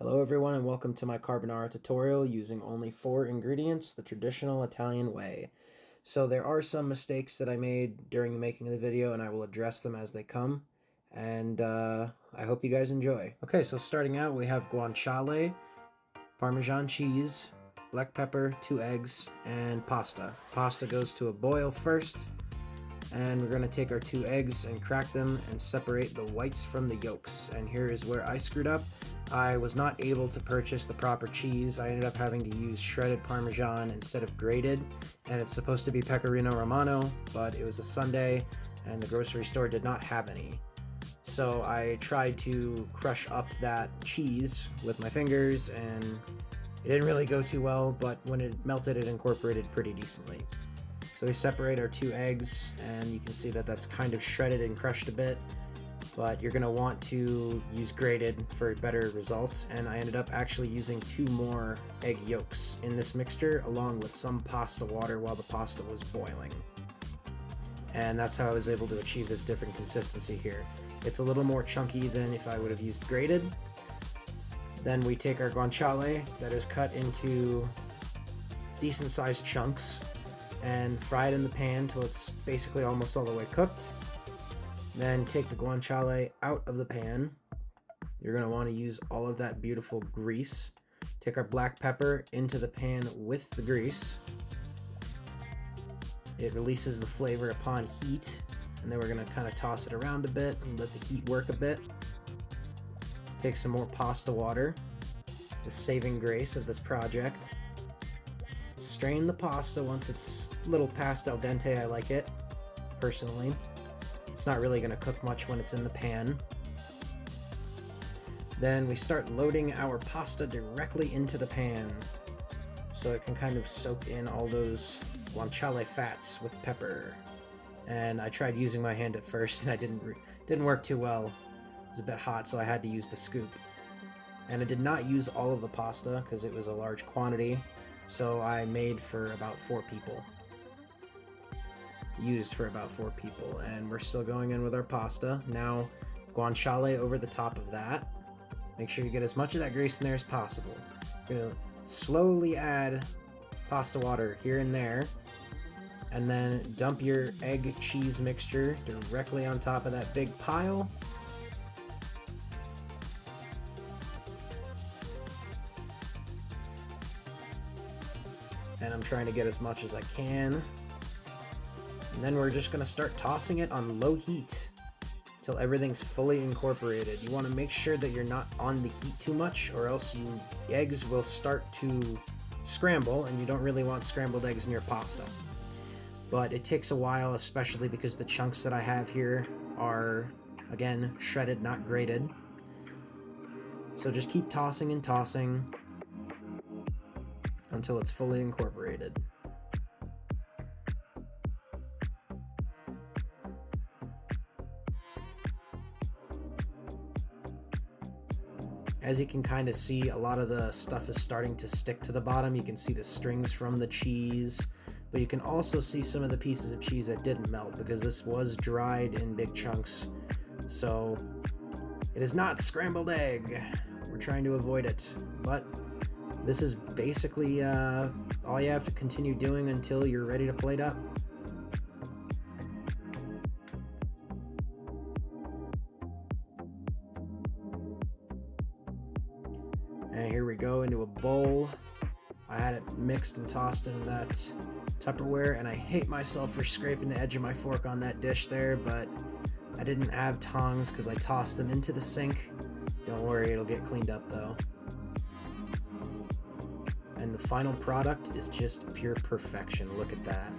Hello everyone and welcome to my carbonara tutorial using only 4 ingredients the traditional Italian way. So there are some mistakes that I made during the making of the video and I will address them as they come. And I hope you guys enjoy. Okay, so starting out we have guanciale, Parmesan cheese, black pepper, 2 eggs, and pasta. Pasta goes to a boil first. And we're going to take our 2 eggs and crack them and separate the whites from the yolks. And here is where I screwed up. I was not able to purchase the proper cheese. I ended up having to use shredded Parmesan instead of grated. And it's supposed to be pecorino romano, but it was a Sunday and the grocery store did not have any. So I tried to crush up that cheese with my fingers and it didn't really go too well, but when it melted it incorporated pretty decently. So we separate our 2 eggs, and you can see that that's kind of shredded and crushed a bit, but you're going to want to use grated for better results, and I ended up actually using 2 more egg yolks in this mixture along with some pasta water while the pasta was boiling. And that's how I was able to achieve this different consistency here. It's a little more chunky than if I would have used grated. Then we take our guanciale that is cut into decent sized chunks and fry it in the pan till it's basically almost all the way cooked. Then take the guanciale out of the pan. You're going to want to use all of that beautiful grease. Take our black pepper into the pan with the grease. It releases the flavor upon heat, and then we're going to kind of toss it around a bit and let the heat work a bit. Take some more pasta water, the saving grace of this project. Strain the pasta once it's a little past al dente. I like it, personally. It's not really going to cook much when it's in the pan. Then we start loading our pasta directly into the pan so it can kind of soak in all those guanciale fats with pepper. And I tried using my hand at first and I didn't work too well. It was a bit hot, so I had to use the scoop. And I did not use all of the pasta because it was a large quantity. So I made for about 4 people. Used for about 4 people. And we're still going in with our pasta. Now, guanciale over the top of that. Make sure you get as much of that grease in there as possible. You're going to slowly add pasta water here and there. And then dump your egg cheese mixture directly on top of that big pile. And I'm trying to get as much as I can. And then we're just going to start tossing it on low heat till everything's fully incorporated. You want to make sure that you're not on the heat too much, or else eggs will start to scramble, and you don't really want scrambled eggs in your pasta. But it takes a while, especially because the chunks that I have here are, again, shredded, not grated. So just keep tossing and tossing until it's fully incorporated. As you can kind of see, a lot of the stuff is starting to stick to the bottom. You can see the strings from the cheese, but you can also see some of the pieces of cheese that didn't melt because this was dried in big chunks. So it is not scrambled egg. We're trying to avoid it, but this is basically all you have to continue doing until you're ready to plate up. And here we go into a bowl. I had it mixed and tossed into that Tupperware, and I hate myself for scraping the edge of my fork on that dish there, but I didn't have tongs because I tossed them into the sink. Don't worry, it'll get cleaned up though. And the final product is just pure perfection. Look at that.